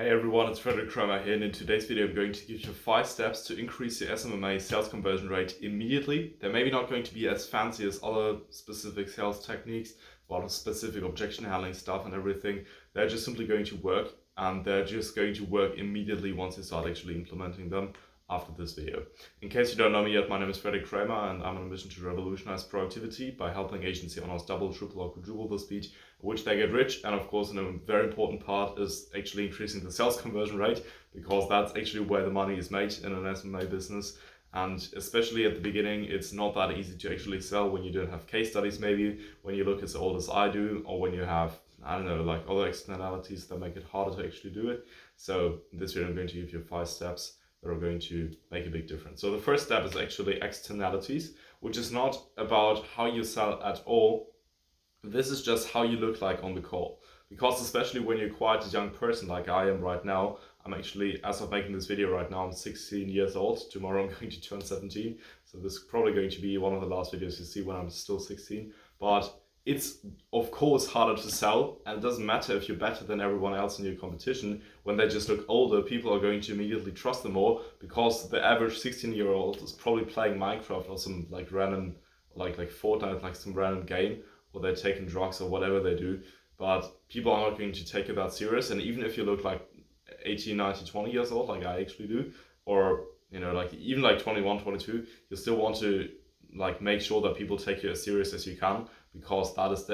Hey everyone, it's Frederick Kramer here, and in today's video I'm going to give you 5 steps to increase your SMMA sales conversion rate immediately. They're maybe not going to be as fancy as other specific sales techniques, a lot of specific objection handling stuff and everything. They're just simply going to work, and they're just going to work immediately once you start actually implementing them after this video. In case you don't know me yet, my name is Frederick Kramer and I'm on a mission to revolutionize productivity by helping agency owners double, triple or quadruple the speed at which they get rich. And of course, a very important part is actually increasing the sales conversion rate, because that's actually where the money is made in an SMMA business. And especially at the beginning, it's not that easy to actually sell when you don't have case studies, maybe when you look as old as I do, or when you have, I don't know, like other externalities that make it harder to actually do it. So in this video, I'm going to give you 5 steps that are going to make a big difference. So the first step is actually externalities, which is not about how you sell at all. This is just how you look like on the call. Because especially when you're quite a young person like I am right now, I'm actually, as of making this video right now, I'm 16 years old. Tomorrow I'm going to turn 17. So this is probably going to be one of the last videos you see when I'm still 16. But it's of course harder to sell, and it doesn't matter if you're better than everyone else in your competition. When they just look older, people are going to immediately trust them more, because the average 16-year-old is probably playing Minecraft or some like random, like Fortnite, like some random game, or they're taking drugs or whatever they do. But people are not going to take it that serious. And even if you look like 18, 19, 20 years old, like I actually do, or like even like 21, 22, you still want to like make sure that people take you as serious as you can, because that is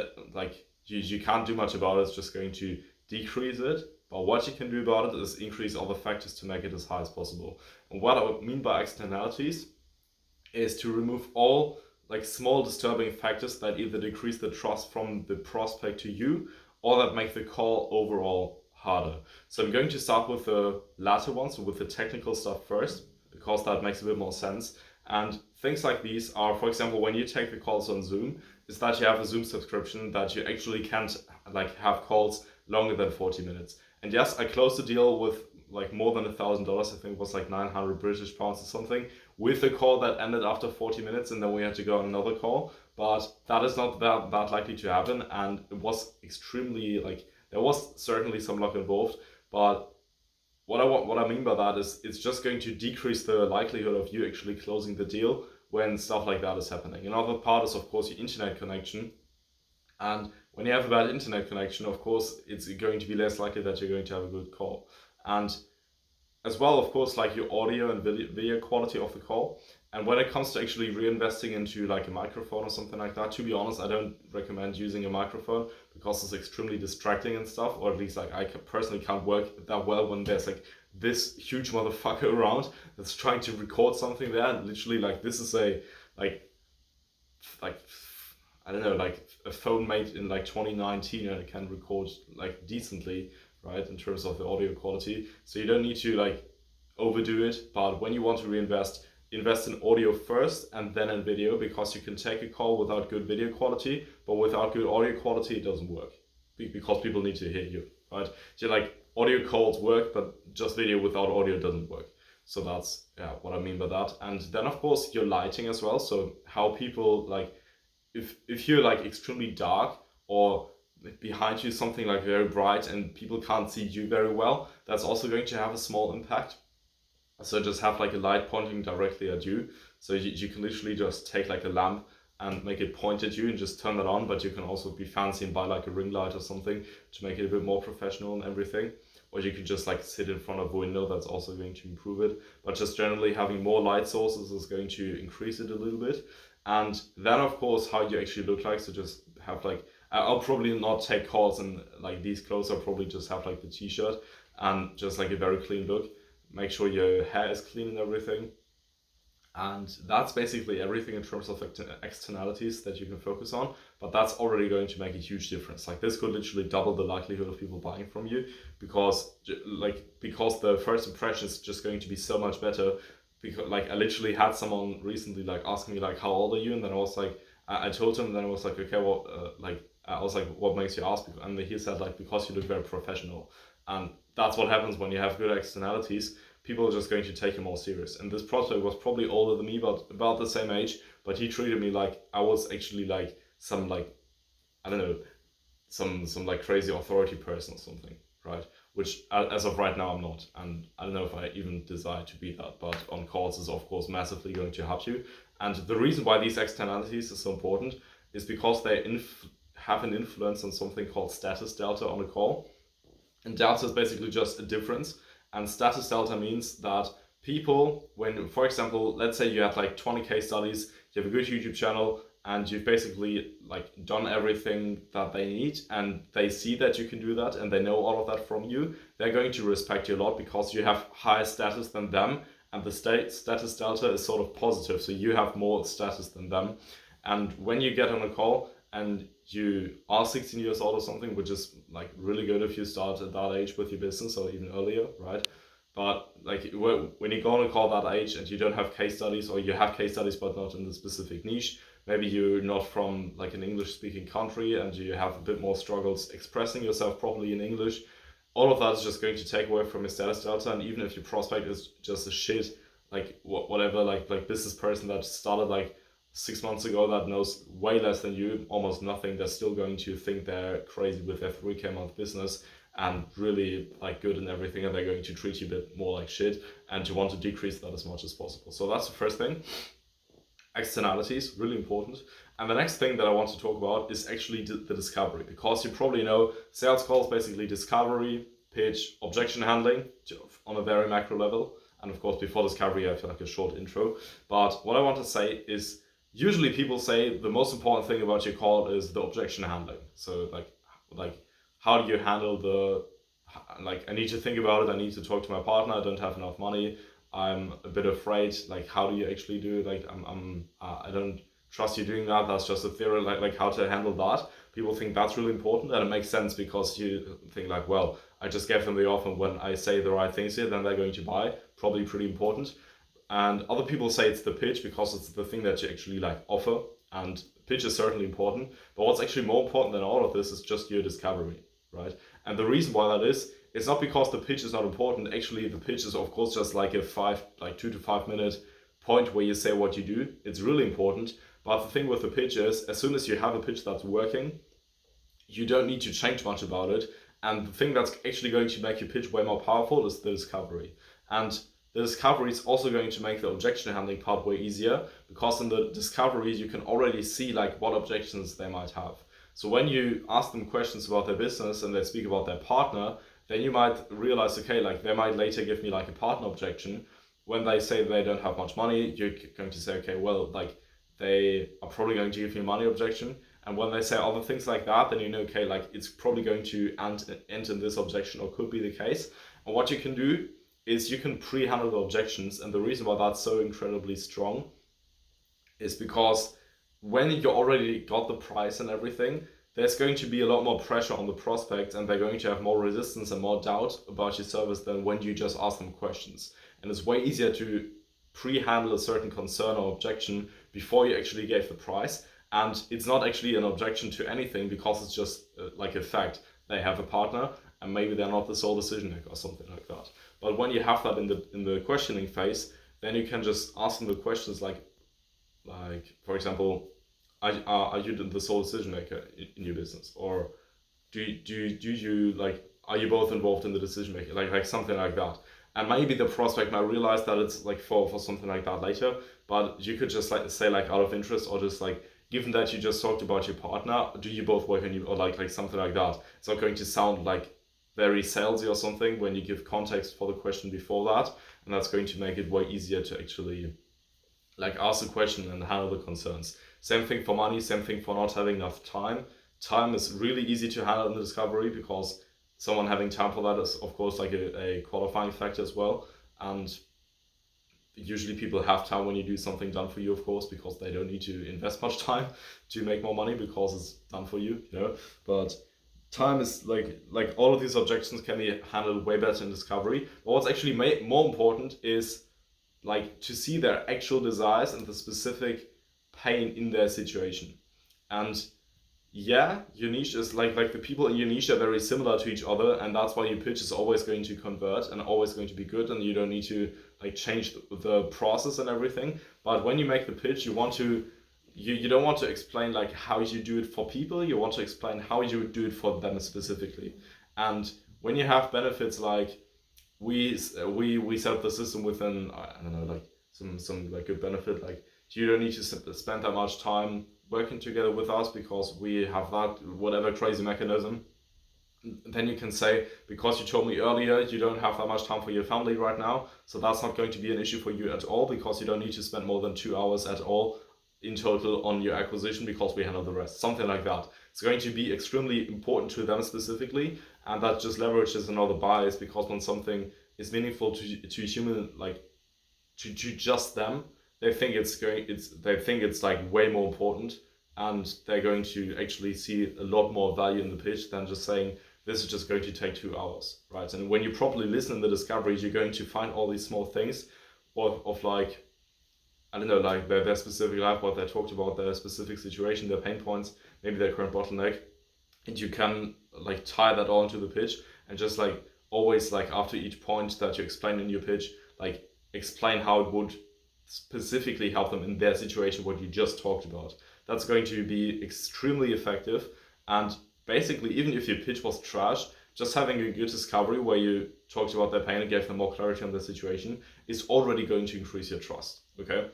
you can't do much about it. It's just going to decrease it. But what you can do about it is increase other factors to make it as high as possible. And what I mean by externalities is to remove all like small disturbing factors that either decrease the trust from the prospect to you, or that make the call overall harder. So I'm going to start with the latter one, so with the technical stuff first, because that makes a bit more sense. And things like these are, for example, when you take the calls on Zoom, is that you have a Zoom subscription that you actually can't like have calls longer than 40 minutes. And yes, I closed the deal with like more than $1,000. I think it was like 900 British pounds or something, with a call that ended after 40 minutes, and then we had to go on another call. But that is not that likely to happen, and it was extremely there was certainly some luck involved. But what I mean by that is it's just going to decrease the likelihood of you actually closing the deal when stuff like that is happening. Another part is of course your internet connection. And when you have a bad internet connection, of course, it's going to be less likely that you're going to have a good call. And as well, of course, like your audio and video quality of the call. And when it comes to actually reinvesting into like a microphone or something like that, to be honest, I don't recommend using a microphone, because it's extremely distracting and stuff, or at least like I personally can't work that well when there's like this huge motherfucker around that's trying to record something there. And literally like this is a like I don't know, like a phone made in like 2019, and it can record like decently, right, in terms of the audio quality. So you don't need to like overdo it. But when you want to reinvest, invest in audio first and then in video, because you can take a call without good video quality, but without good audio quality, it doesn't work, because people need to hear you, right? So like audio calls work, but just video without audio doesn't work. So that's what I mean by that. And then of course your lighting as well. So how people like, if you're like extremely dark, or behind you something like very bright and people can't see you very well, that's also going to have a small impact. So just have like a light pointing directly at you. So you can literally just take like a lamp and make it point at you and just turn that on. But you can also be fancy and buy like a ring light or something to make it a bit more professional and everything. Or you can just like sit in front of a window, that's also going to improve it. But just generally having more light sources is going to increase it a little bit. And then of course how you actually look like. So just have like, I'll probably not take calls in like these clothes. I'll probably just have like the t-shirt and just like a very clean look. Make sure your hair is clean and everything. And that's basically everything in terms of externalities that you can focus on. But that's already going to make a huge difference. Like this could literally double the likelihood of people buying from you, because the first impression is just going to be so much better. Because like I literally had someone recently like ask me like, how old are you? And then I was like, I told him, and then I was like, okay, well, I was like, what makes you ask? And he said like, because you look very professional. And that's what happens when you have good externalities. People are just going to take you more serious. And this prospect was probably older than me, but about the same age. But he treated me like I was actually like some like, I don't know, some like crazy authority person or something, right? which as of right now I'm not, and I don't know if I even desire to be that, but on calls is of course massively going to help you. And the reason why these externalities are so important is because they have an influence on something called status delta on a call. And delta is basically just a difference. And status delta means that people, when, for example, let's say you have like 20 case studies, you have a good YouTube channel, and you've basically like done everything that they need, and they see that you can do that, and they know all of that from you, they're going to respect you a lot because you have higher status than them, and the status delta is sort of positive, so you have more status than them. And when you get on a call and you are 16 years old or something, which is like really good if you start at that age with your business or even earlier, right? But like when you go on a call that age and you don't have case studies, or you have case studies but not in the specific niche, maybe you're not from like an English speaking country and you have a bit more struggles expressing yourself properly in English, all of that is just going to take away from your status delta. And even if your prospect is just a shit, like whatever, like business person that started like 6 months ago that knows way less than you, almost nothing, they're still going to think they're crazy with their 3K month business and really like good and everything, and they're going to treat you a bit more like shit, and you want to decrease that as much as possible. So that's the first thing. Externalities, really important. And the next thing that I want to talk about is actually the discovery, because you probably know sales calls, basically discovery, pitch, objection handling on a very macro level. And of course, before discovery, I feel like a short intro. But what I want to say is, usually people say the most important thing about your call is the objection handling. So like how do you handle I need to think about it, I need to talk to my partner, I don't have enough money, I'm a bit afraid, like how do you actually do it? Like I don't trust you doing that, that's just a theory, like how to handle that. People think that's really important, and it makes sense because you think like, well, I just gave them the offer, and when I say the right things here, then they're going to buy, probably pretty important. And other people say it's the pitch because it's the thing that you actually like offer, and pitch is certainly important, but what's actually more important than all of this is just your discovery, right? And the reason why that is, it's not because the pitch is not important. Actually, the pitch is of course just like a 2 to 5 minute point where you say what you do. It's really important, but the thing with the pitch is, as soon as you have a pitch that's working, you don't need to change much about it. And the thing that's actually going to make your pitch way more powerful is the discovery. And the discovery is also going to make the objection handling part way easier, because in the discovery you can already see like what objections they might have. So when you ask them questions about their business and they speak about their partner, then you might realize, okay, like they might later give me like a partner objection. When they say they don't have much money, you're going to say, okay, well, like they are probably going to give me a money objection. And when they say other things like that, then you know, okay, like it's probably going to end in this objection, or could be the case. And what you can do is you can pre-handle the objections. And the reason why that's so incredibly strong is because when you already got the price and everything, there's going to be a lot more pressure on the prospect, and they're going to have more resistance and more doubt about your service than when you just ask them questions. And it's way easier to pre-handle a certain concern or objection before you actually gave the price. And it's not actually an objection to anything, because it's just like a fact. They have a partner, and maybe they're not the sole decision maker or something like that. But when you have that in the questioning phase, then you can just ask them the questions like for example, are you the sole decision maker in your business, or do you like, are you both involved in the decision making, like something like that. And maybe the prospect might realize that it's like for something like that later, but you could just like say like out of interest, or just like, given that you just talked about your partner, do you both work on you, or like something like that. It's not going to sound like very salesy or something when you give context for the question before that, and that's going to make it way easier to actually like ask the question and handle the concerns. Same thing for money, same thing for not having enough time. Time is really easy to handle in the discovery, because someone having time for that is of course like a qualifying factor as well. And usually people have time when you do something done for you, of course, because they don't need to invest much time to make more money because it's done for you, you know. But time is like all of these objections can be handled way better in discovery. But what's actually more important is like to see their actual desires and the specific pain in their situation. And yeah, your niche is like the people in your niche are very similar to each other, and that's why your pitch is always going to convert and always going to be good, and you don't need to like change the process and everything. But when you make the pitch, you want to you don't want to explain like how you do it for people, you want to explain how you would do it for them specifically. And when you have benefits like we set up the system within, I don't know, like some like good benefit, like you don't need to spend that much time working together with us because we have that whatever crazy mechanism. Then you can say, because you told me earlier you don't have that much time for your family right now, so that's not going to be an issue for you at all, because you don't need to spend more than 2 hours at all in total on your acquisition, because we handle the rest. Something like that. It's going to be extremely important to them specifically, and that just leverages another bias, because when something is meaningful to a human, like to just them, they think it's like way more important, and they're going to actually see a lot more value in the pitch than just saying this is just going to take 2 hours, right? And when you properly listen in the discoveries, you're going to find all these small things of like, I don't know, like their specific life, what they talked about, their specific situation, their pain points, maybe their current bottleneck, and you can like tie that all into the pitch, and just like always, like after each point that you explain in your pitch, like explain how it would specifically help them in their situation, what you just talked about. That's going to be extremely effective. And basically, even if your pitch was trash, just having a good discovery where you talked about their pain and gave them more clarity on their situation is already going to increase your trust. Okay,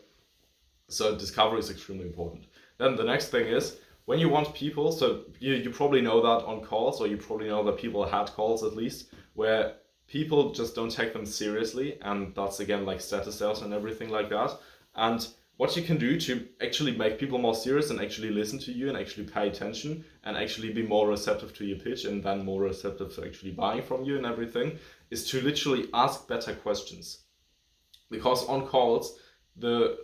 so discovery is extremely important. Then the next thing is, when you want people, so you probably know that on calls, or you probably know that people had calls at least, where people just don't take them seriously, and that's again like status sales and everything like that. And what you can do to actually make people more serious and actually listen to you and actually pay attention and actually be more receptive to your pitch, and then more receptive to actually buying from you and everything, is to literally ask better questions. Because on calls, there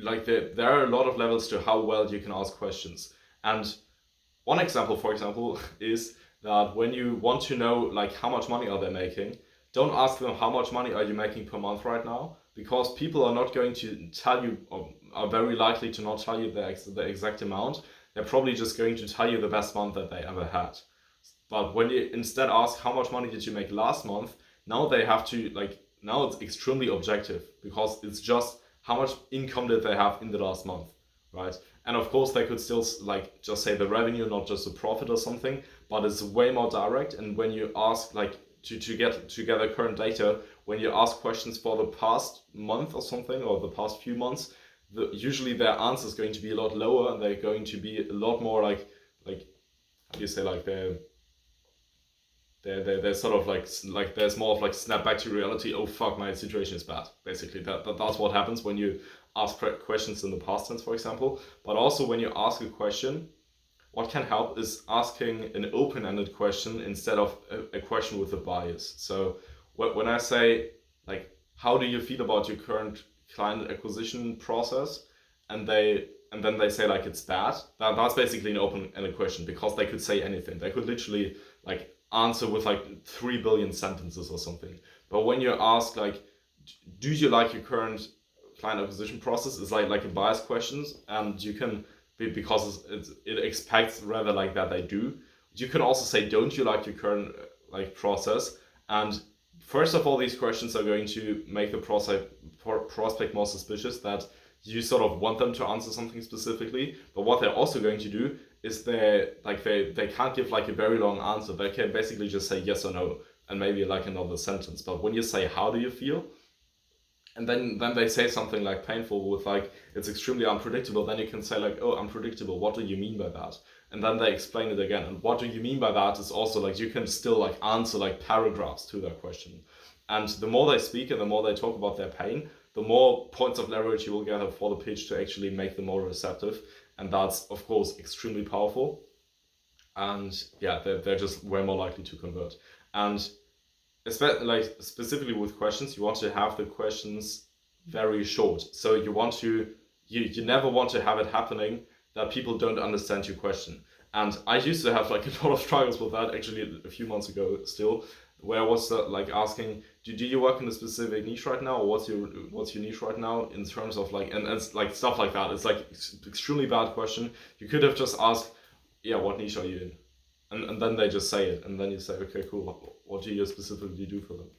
are a lot of levels to how well you can ask questions. And one example, for example, is that when you want to know like how much money are they making, don't ask them how much money are you making per month right now, because people are not going to tell you, or are very likely to not tell you the exact amount. They're probably just going to tell you the best month that they ever had. But when you instead ask how much money did you make last month, now they have to like, now it's extremely objective, because it's just how much income did they have in the last month, right? And of course they could still like just say the revenue, not just the profit or something, but it's way more direct. And when you ask like to get together current data, when you ask questions for the past month or something, or the past few months, usually their answer is going to be a lot lower, and they're going to be a lot more like how do you say, like they're sort of like there's more of like snap back to reality. Oh fuck, my situation is bad. Basically, that's what happens when you ask questions in the past tense, for example. But also when you ask a question, what can help is asking an open-ended question instead of a question with a bias. So when I say like, how do you feel about your current client acquisition process, and then they say like it's bad, that's basically an open-ended question, because they could say anything. They could literally like answer with like 3 billion sentences or something. But when you ask like, do you like your current client acquisition process, is like a biased questions, and you can, because it expects rather like that they do. You can also say, don't you like your current like process? And first of all, these questions are going to make the prospect more suspicious that you sort of want them to answer something specifically. But what they're also going to do is they can't give like a very long answer. They can basically just say yes or no, and maybe like another sentence. But when you say, how do you feel? And then they say something like painful with like, it's extremely unpredictable, then you can say like, oh, unpredictable, what do you mean by that? And then they explain it again. And what do you mean by that is also like, you can still like answer like paragraphs to that question. And the more they speak and the more they talk about their pain, the more points of leverage you will get for the pitch to actually make them more receptive. And that's of course extremely powerful. And yeah, they're just way more likely to convert. And like specifically with questions, you want to have the questions very short. So you never want to have it happening that people don't understand your question. And I used to have like a lot of struggles with that actually a few months ago still, where I was like asking, do you work in a specific niche right now, or what's your niche right now in terms of like, and it's like stuff like that. It's like extremely bad question. You could have just asked, yeah, what niche are you in? And then they just say it, and then you say, okay, cool, what do you specifically do for them?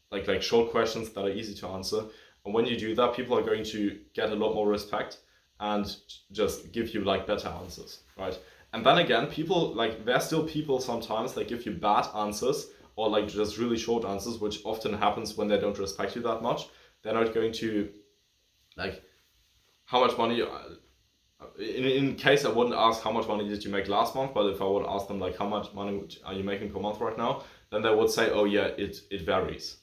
Like short questions that are easy to answer. And when you do that, people are going to get a lot more respect and just give you like better answers, right? And then again, people, like, there's still people sometimes that give you bad answers or like just really short answers, which often happens when they don't respect you that much. They're not going to like, how much money, in case I wouldn't ask how much money did you make last month, but if I would ask them like how much money are you making per month right now, then they would say, oh yeah, it varies.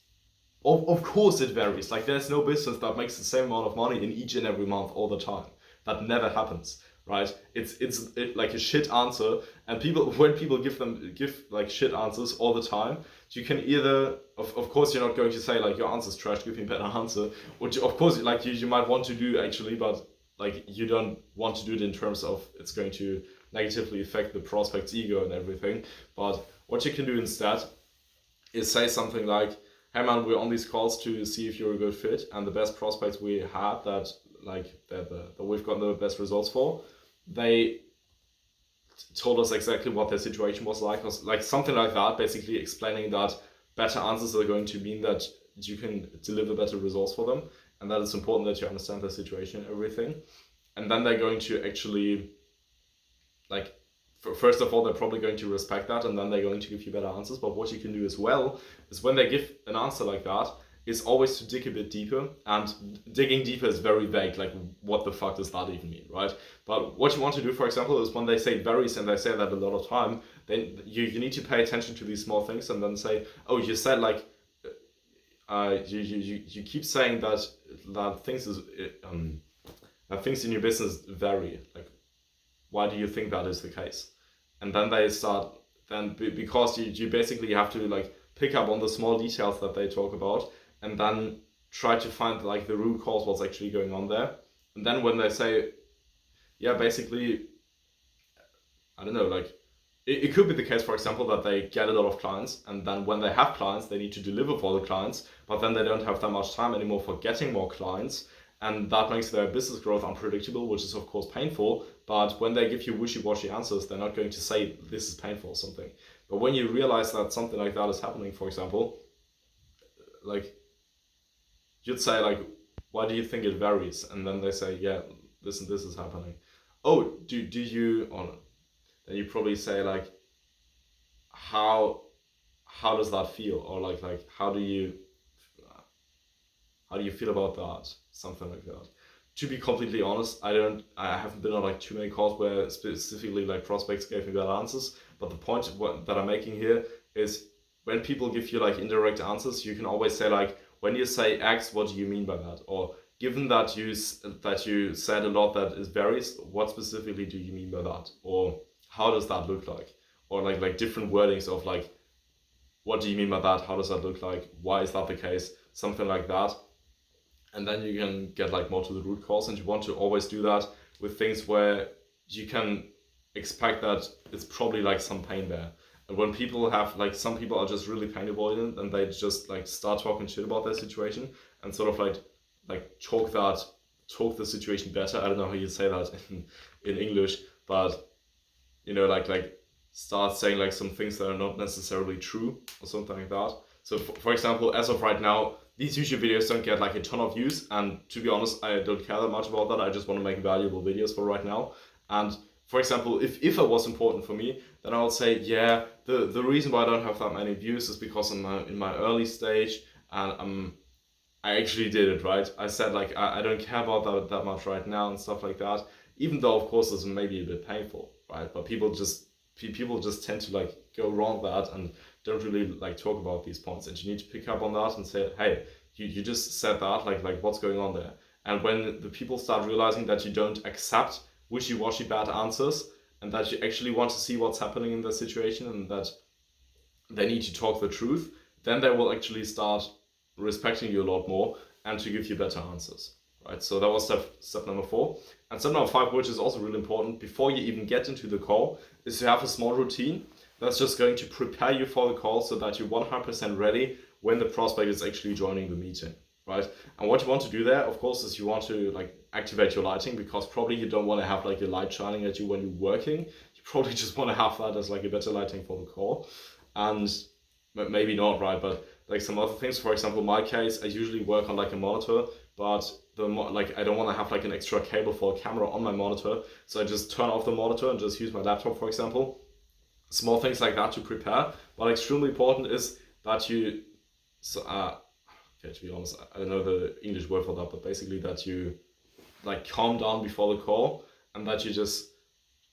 Of course it varies. Like there's no business that makes the same amount of money in each and every month all the time. That never happens, right? It's like a shit answer, and when people give like shit answers all the time, you can either of course you're not going to say like your answer's trash, give me a better answer, which of course like you might want to do actually, but like you don't want to do it in terms of it's going to negatively affect the prospect's ego and everything. But what you can do instead is say something like, hey man, we're on these calls to see if you're a good fit, and the best prospects we had that we've gotten the best results for, they told us exactly what their situation was like something like that, basically explaining that better answers are going to mean that you can deliver better results for them, and that it's important that you understand their situation and everything. And then they're going to actually, like, first of all, they're probably going to respect that, and then they're going to give you better answers. But what you can do as well is when they give an answer like that, is always to dig a bit deeper. And digging deeper is very vague, like what the fuck does that even mean, right? But what you want to do, for example, is when they say varies, and they say that a lot of time, then you need to pay attention to these small things, and then say, oh, you said like, you keep saying that things in your business vary. Like, why do you think that is the case? And then they start, because you basically have to like pick up on the small details that they talk about, and then try to find like the root cause, what's actually going on there. And then when they say, yeah, basically, I don't know, like it could be the case, for example, that they get a lot of clients, and then when they have clients, they need to deliver for the clients, but then they don't have that much time anymore for getting more clients. And that makes their business growth unpredictable, which is of course painful. But when they give you wishy-washy answers, they're not going to say this is painful or something. But when you realize that something like that is happening, for example, like you'd say like, why do you think it varies? And then they say, yeah, this and this is happening. Oh, do you? Or then you probably say like, how does that feel? Or like how do you feel about that? Something like that. To be completely honest, I haven't been on like too many calls where specifically like prospects gave me bad answers. But the point that I'm making here is when people give you like indirect answers, you can always say like, when you say X, what do you mean by that? Or given that you said a lot that it varies, what specifically do you mean by that? Or how does that look like? Or like different wordings of like, what do you mean by that? How does that look like? Why is that the case? Something like that. And then you can get like more to the root cause, and you want to always do that with things where you can expect that it's probably like some pain there. And when people have like, some people are just really pain avoidant, and they just like start talking shit about their situation and sort of like talk the situation better. I don't know how you say that in English, but you know, like start saying like some things that are not necessarily true or something like that. So for example, as of right now, these YouTube videos don't get like a ton of views, and to be honest, I don't care that much about that. I just want to make valuable videos for right now. And for example, if it was important for me, then I would say, yeah, the reason why I don't have that many views is because in my early stage, and I actually did it, right? I said like, I don't care about that much right now and stuff like that, even though of course it's maybe a bit painful, right? But people just tend to like go around that and don't really like talk about these points, and you need to pick up on that and say, hey, you just said that, like what's going on there? And when the people start realizing that you don't accept wishy-washy bad answers, and that you actually want to see what's happening in the situation, and that they need to talk the truth, then they will actually start respecting you a lot more and to give you better answers, right? So that was step number 4. And step number 5, which is also really important before you even get into the call, is to have a small routine that's just going to prepare you for the call, so that you're 100% ready when the prospect is actually joining the meeting, right? And what you want to do there, of course, is you want to like activate your lighting, because probably you don't want to have like a light shining at you when you're working. You probably just want to have that as like a better lighting for the call. And maybe not, right? But like some other things, for example, in my case, I usually work on like a monitor, but I don't want to have like an extra cable for a camera on my monitor, so I just turn off the monitor and just use my laptop, for example. Small things like that to prepare. But extremely important is that you, so, okay, to be honest, I don't know the English word for that, but basically that you like calm down before the call, and that you just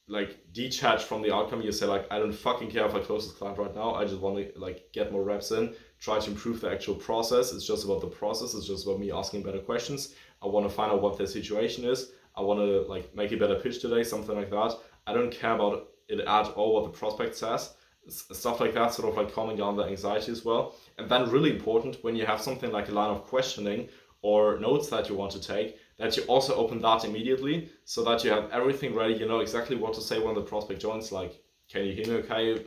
like detach from the outcome. You say like, I don't fucking care if I close this client right now. I just want to like get more reps in, try to improve the actual process. It's just about the process. It's just about me asking better questions. I want to find out what their situation is. I want to like make a better pitch today, something like that. I don't care about it at all what the prospect says. Stuff like that, sort of like calming down the anxiety as well. And then really important, when you have something like a line of questioning or notes that you want to take, that you also open that immediately, so that you have everything ready. You know exactly what to say when the prospect joins, like, can you hear me okay?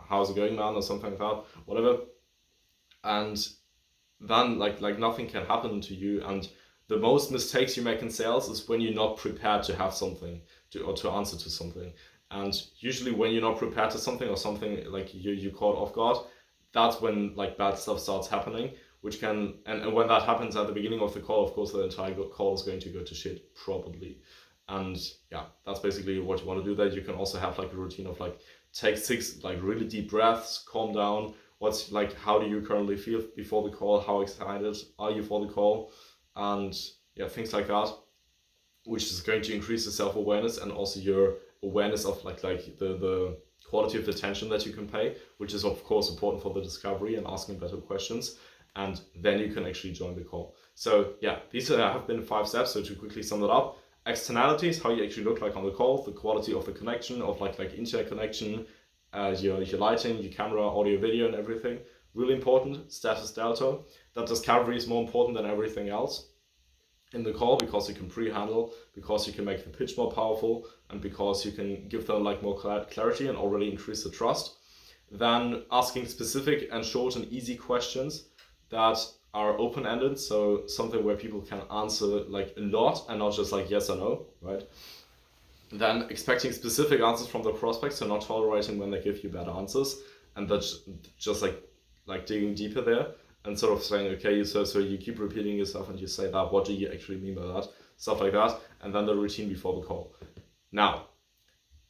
How's it going, man? Or something like that, whatever. And then like nothing can happen to you. And the most mistakes you make in sales is when you're not prepared to have something or to answer to something. And usually when you're not prepared to something, or something like you caught off guard, that's when like bad stuff starts happening, which can, and when that happens at the beginning of the call, of course the entire call is going to go to shit, probably. And yeah, that's basically what you want to do there. You can also have like a routine of like, take 6 like really deep breaths, calm down. What's like, how do you currently feel before the call? How excited are you for the call? And yeah, things like that, which is going to increase the self-awareness and also your awareness of like the quality of the attention that you can pay, which is of course important for the discovery and asking better questions. And then you can actually join the call. So yeah, these have been 5 steps. So to quickly sum that up: externalities, how you actually look like on the call, the quality of the connection, of like internet connection, your lighting, your camera, audio, video, and everything. Really important. Status delta, that discovery is more important than everything else in the call, because you can pre-handle, because you can make the pitch more powerful, and because you can give them like more clarity and already increase the trust. Then asking specific and short and easy questions that are open-ended, so something where people can answer like a lot and not just like yes or no, right? Then expecting specific answers from the prospects, so not tolerating when they give you bad answers, and that's just like digging deeper there and sort of saying, okay, so you keep repeating yourself and you say that, what do you actually mean by that? Stuff like that. And then the routine before the call. Now,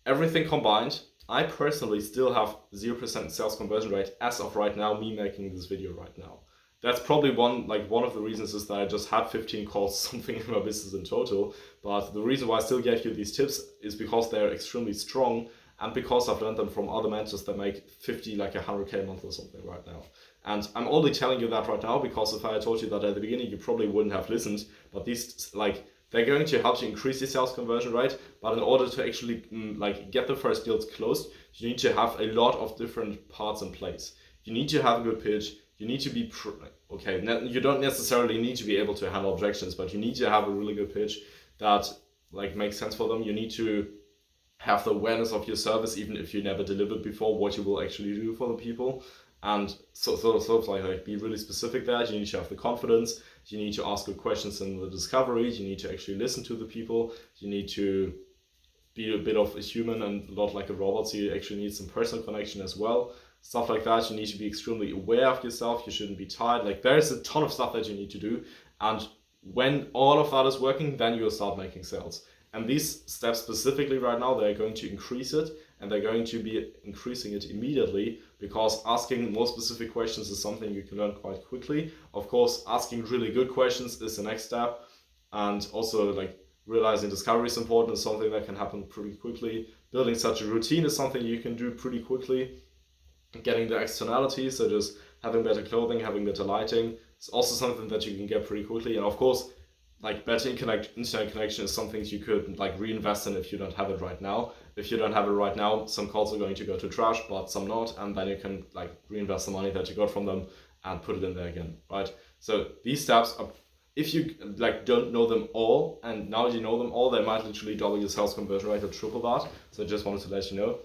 everything combined, I personally still have 0% sales conversion rate as of right now, me making this video right now. That's probably one of the reasons is that I just had 15 calls something in my business in total. But the reason why I still gave you these tips is because they're extremely strong, and because I've learned them from other mentors that make 50, like 100K a month or something right now. And I'm only telling you that right now because if I had told you that at the beginning, you probably wouldn't have listened. But these, like, they're going to help you increase your sales conversion rate. But in order to actually get the first deals closed, you need to have a lot of different parts in place. You need to have a good pitch. You need to be, you don't necessarily need to be able to handle objections, but you need to have a really good pitch that like makes sense for them. You need to have the awareness of your service, even if you never delivered before, what you will actually do for the people. And so like be really specific there. You need to have the confidence. You need to ask good questions in the discovery. You need to actually listen to the people. You need to be a bit of a human and not like a robot. So you actually need some personal connection as well. Stuff like that. You need to be extremely aware of yourself. You shouldn't be tired. Like there's a ton of stuff that you need to do. And when all of that is working, then you'll start making sales. And these steps specifically right now, they're going to increase it, and they're going to be increasing it immediately, because asking more specific questions is something you can learn quite quickly. Of course, asking really good questions is the next step. And also like realizing discovery is important, is something that can happen pretty quickly. Building such a routine is something you can do pretty quickly. Getting the externalities, so just having better clothing, having better lighting, is also something that you can get pretty quickly. And of course, like better internet connection is something you could like reinvest in if you don't have it right now. If you don't have it right now, some calls are going to go to trash, but some not, and then you can like reinvest the money that you got from them and put it in there again, right? So these steps are, if you like don't know them all, and now you know them all, they might literally double your sales conversion rate or triple that. So I just wanted to let you know.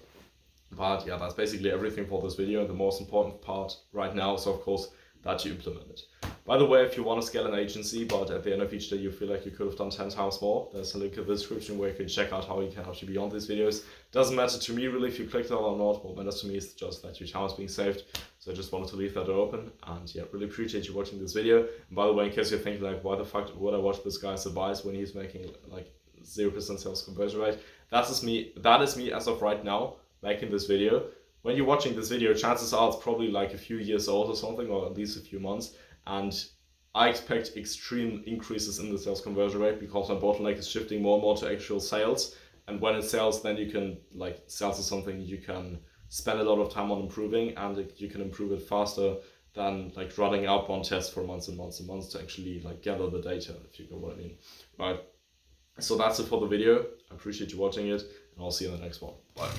But yeah, that's basically everything for this video. The most important part right now is of course that you implement it. By the way, if you want to scale an agency, but at the end of each day you feel like you could have done 10 times more, there's a link in the description where you can check out how you can help you beyond these videos. Doesn't matter to me really if you clicked on it or not. What matters to me is just that your time is being saved. So I just wanted to leave that open, and yeah, really appreciate you watching this video. And by the way, in case you're thinking like, why the fuck would I watch this guy's advice when he's making like 0% sales conversion rate? That is me as of right now making this video. when you're watching this video, chances are it's probably like a few years old or something, or at least a few months. And I expect extreme increases in the sales conversion rate because my bottleneck is shifting more and more to actual sales. And when it sells, then you can, like, sales is something you can spend a lot of time on improving, and you can improve it faster than like running outbound tests for months and months and months to actually like gather the data, if you know what I mean. Right. So that's it for the video. I appreciate you watching it, and I'll see you in the next one. Bye.